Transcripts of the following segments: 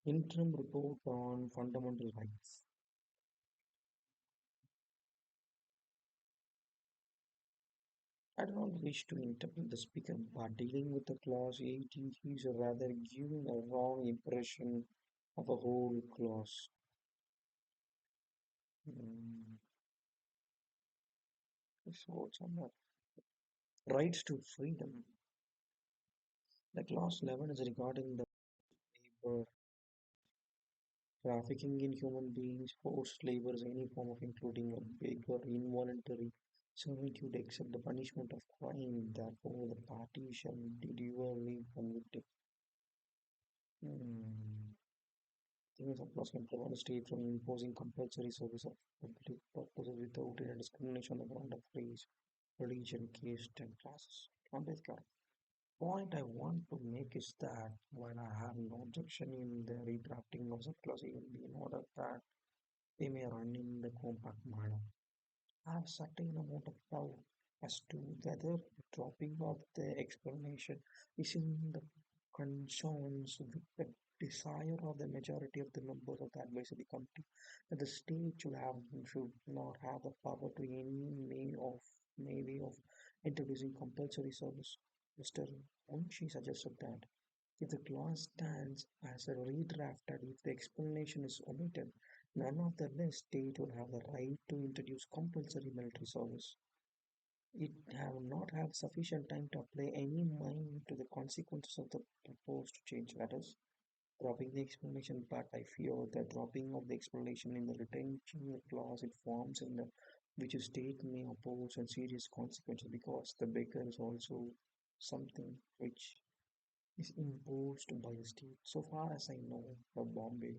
Interim report on fundamental rights. I do not wish to interrupt the speaker, but dealing with the clause 18 is rather giving a wrong impression of a whole clause. Mm, so it's on the rights to freedom. The clause 11 is regarding the labor, trafficking in human beings, forced labor is any form of including a big or involuntary servitude except the punishment of crime. Therefore, the party shall be duly convicted. Hmm. Things of laws can prevent a state from imposing compulsory service of public purposes without any discrimination on the ground of race, religion, caste, and classes. Ambedkar. Point I want to make is that while I have no objection in the redrafting of subclause A and B in order that they may run in the compact manner, I have certain amount of doubt as to whether the dropping of the explanation is in the concerns with the desire of the majority of the members of the advisory committee that the state should not have the power to any way of introducing compulsory service. Mr. Munshi suggested that if the clause stands as a redrafted, if the explanation is omitted, none of the list state would have the right to introduce compulsory military service. It have not had sufficient time to apply any mind to the consequences of the proposed change. That is, dropping the explanation, but I fear the dropping of the explanation in the retention clause it forms in the which a state may oppose and serious consequences because the beggar is also something which is imposed by the state. So far as I know, the Bombay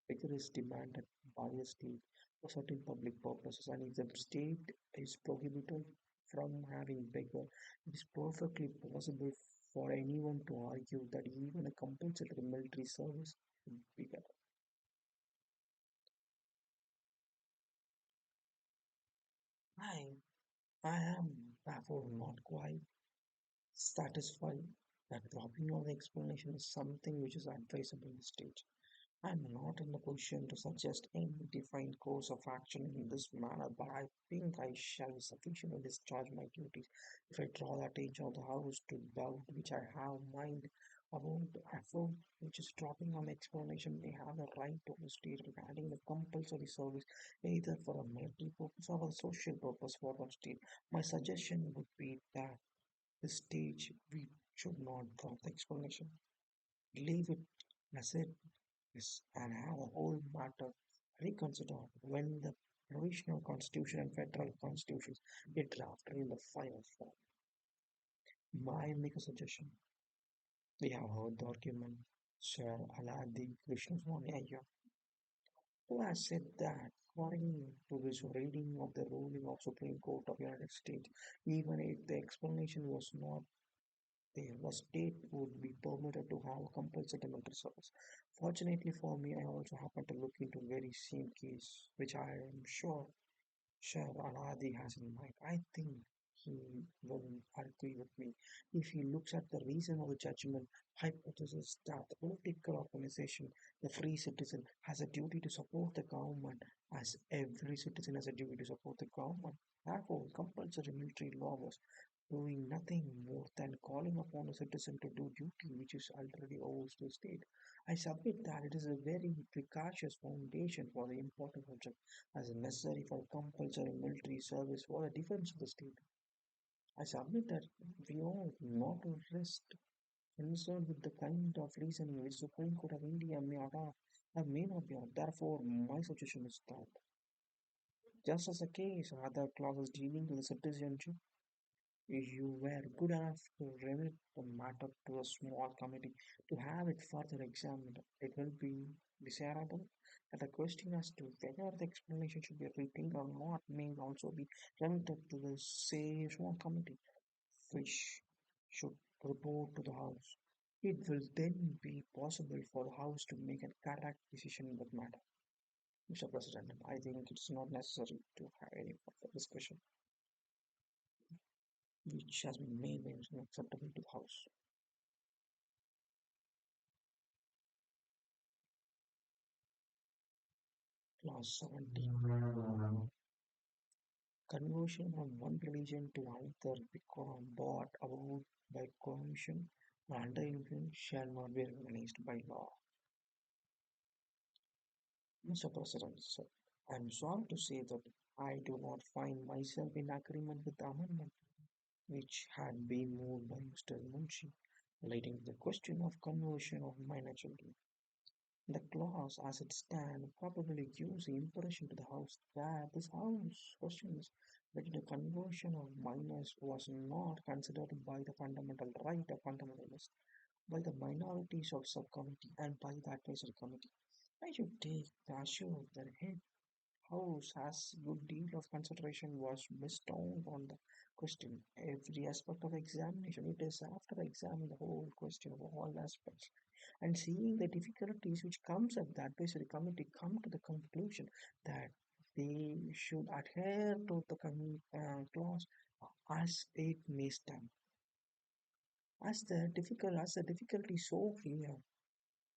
figure is demanded by the state for certain public purposes, and if the state is prohibited from having beggar, it is perfectly possible for anyone to argue that even a compulsory military service would be better. I, I am therefore not quite satisfied that dropping of the explanation is something which is advisable in the state. I am not in a position to suggest any defined course of action in this manner, but I think I shall sufficiently discharge my duties if I draw the attention of the House to doubt which I have mind about the effort which is dropping on the explanation may have the right to the state regarding the compulsory service either for a military purpose or a social purpose for the state. My suggestion would be that the stage we should not drop the explanation. Leave it as it is and have the whole matter reconsidered when the provisional constitution and federal constitutions get drafted in the final form. May I make a suggestion? We have heard the argument Sir Aladi Krishnaswamy Iyer, who has said that according to his reading of the ruling of Supreme Court of United States, even if the explanation was not there, the state would be permitted to have a compulsory military service. Fortunately for me, I also happen to look into very same case, which I am sure Anadi has in mind. I think he will agree with me if he looks at the reason of the judgment hypothesis that the political organization, the free citizen, has a duty to support the government as every citizen has a duty to support the government. Therefore, compulsory military law was doing nothing more than calling upon a citizen to do duty which is already owes to the state. I submit that it is a very precocious foundation for the important subject as necessary for compulsory military service for the defense of the state. I submit that we ought not to rest concerned with the kind of reasoning which Supreme Court of India may adopt or may not be adopt. Therefore, my suggestion is that, just as a case other clauses dealing with the citizenship, you were good enough to remit the matter to a small committee to have it further examined. It will be desirable that the question as to whether the explanation should be retained or not may also be remitted to the same small committee, which should report to the House. It will then be possible for the House to make a correct decision in that matter. Mr. President, I think it's not necessary to have any further discussion, which has been made acceptable to the House. Clause 17. Conversion from one religion to another become brought about by coercion or under influence shall not be recognized by law. Mr. President, sir, I'm sorry to say that I do not find myself in agreement with the amendment which had been moved by Mr. Munshi relating to the question of conversion of minor children. The clause as it stands probably gives the impression to the House that this House questions whether the conversion of minors was not considered by the fundamental right of fundamentalists, by the minorities of subcommittee and by the advisory committee. I should take the assure that head House has good deal of consideration was bestowed on the question. Every aspect of examination, it is after examining the whole question of all aspects and seeing the difficulties which comes up, the advisory committee come to the conclusion that they should adhere to the clause as it may stand. As the difficulty so clear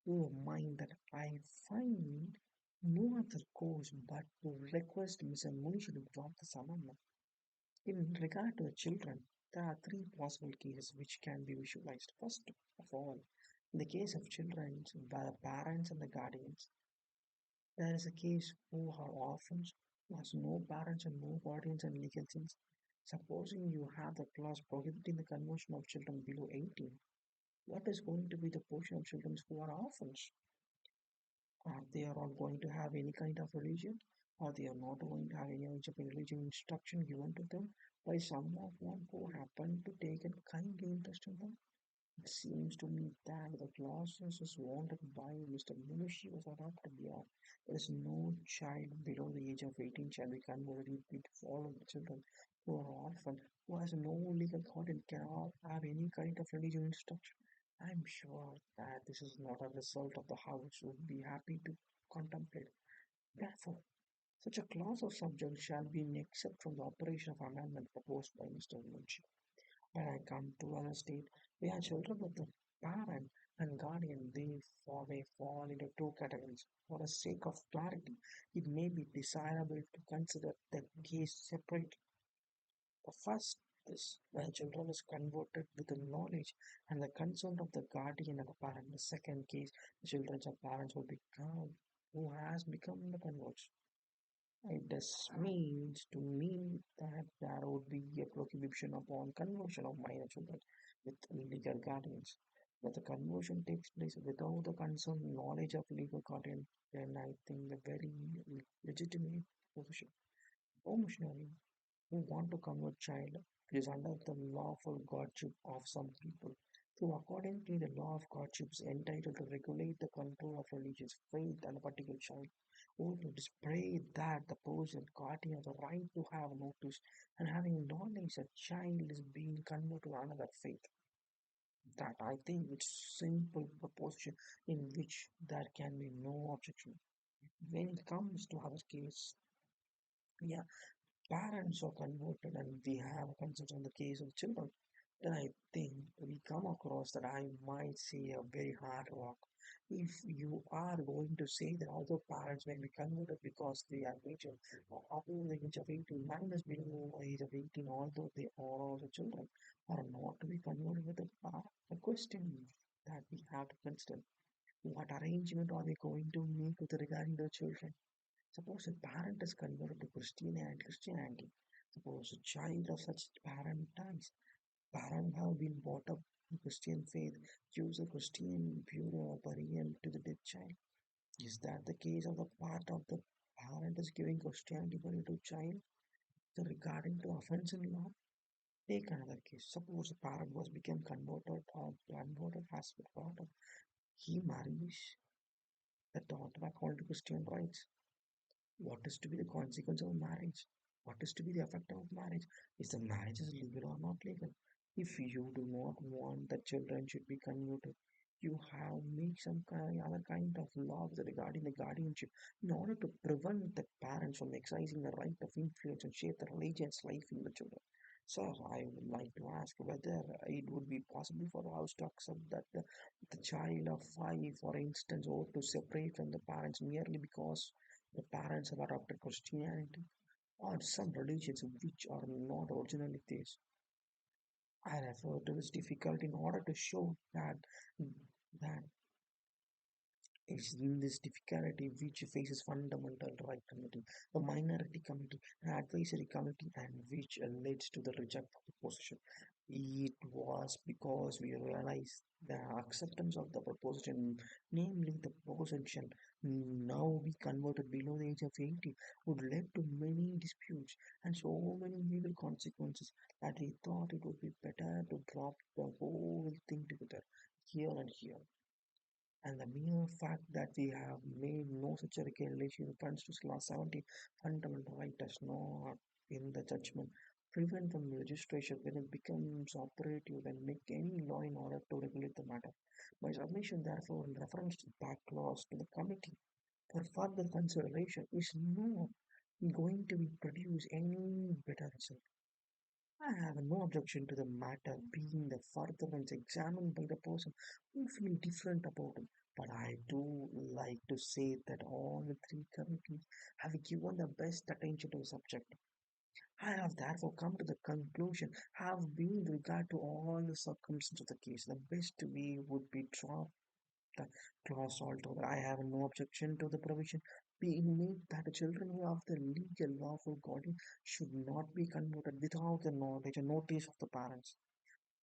to your mind that I find no other course but to request Mr. Munishi to drop this amendment. In regard to the children, there are three possible cases which can be visualized. First of all, in the case of children by the parents and the guardians, there is a case who are orphans, who has no parents and no guardians and legal sense. Supposing you have the clause prohibiting the conversion of children below 18, what is going to be the portion of children who are orphans? Are they are all going to have any kind of religion? Or they are not going to have any kind of religion instruction given to them by some of them who happen to take a kindly interest in them? It seems to me that the clauses as wanted by Mr. Munushi was adopted beyond. There is no child below the age of 18 shall be converted if it follow the children who are orphan, who has no legal guardian, cannot have any kind of religion instruction. I am sure that this is not a result of the House would be happy to contemplate. Therefore, such a clause of subject shall be an except from the operation of amendment proposed by Mr. Munshi. When I come to other state where children with the parent and guardian may fall into two categories. For the sake of clarity, it may be desirable to consider the case separate. The first is when children is converted with the knowledge and the consent of the guardian and the parent. The second case, the children of parents who has become the converts. This means to me that there would be a prohibition upon conversion of minor children with legal guardians. If the conversion takes place without the concerned knowledge of legal guardian, then I think a very legitimate position. Emotionally, who want to convert child is under the lawful godship of some people. So accordingly, the law of godship is entitled to regulate the control of religious faith and a particular child. Or to display that the person guardian has the right to have notice and having knowledge that child is being converted to another faith. That I think it's simple proposition in which there can be no objection. When it comes to our case, yeah, parents are converted and we have considered the case of children, then I think we come across that I might say a very hard rock. If you are going to say that other parents may be converted because they are major or above the age of 18, minus below the age of 18, although they are also children, are not to be converted with the question that we have to consider. What arrangement are they going to make with regarding their children? Suppose a parent is converted to Christianity. Suppose a child of such parent dies. Parents have been brought up in Christian faith, gives a Christian burial to the dead child. Is that the case of the part of the parent is giving Christianity burial to child? So regarding to offense in law, take another case. Suppose a parent was become converted or converted has been brought up. He marries the daughter according to Christian rites. What is to be the consequence of marriage? What is to be the effect of marriage? Is the marriage is legal or not legal? If you do not want that children should be converted, you have make some other kind of laws regarding the guardianship in order to prevent the parents from exercising the right of influence and shape the religion's life in the children. Sir, I would like to ask whether it would be possible for the house to accept that the child of 5, for instance, ought to separate from the parents merely because The parents have adopted Christianity or some religions which are not originally theirs. I refer to this difficulty in order to show that it's in this difficulty which faces fundamental right committee, the minority committee, and advisory committee, and which leads to the reject of the position. It was because we realized the acceptance of the proposition, namely the proposition now be converted below the age of 80, would lead to many disputes and so many legal consequences that we thought it would be better to drop the whole thing together here and here. And the mere fact that we have made no such a regulation reference to class 70 fundamental right does not, in the judgment, prevent from registration when it becomes operative and make any law in order to regulate the matter. My submission, therefore, in reference to that clause to the committee for further consideration is not going to be produce any better result. I have no objection to the matter being the furtherance examined by the person who feel different about it. But I do like to say that all the three committees have given the best attention to the subject. I have therefore come to the conclusion, have been with regard to all the circumstances of the case, the best way would be drop the clause altogether. I have no objection to the provision being made that the children who have the legal lawful guardian should not be converted without the knowledge and notice of the parents.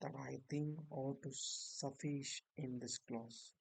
That I think ought to suffice in this clause.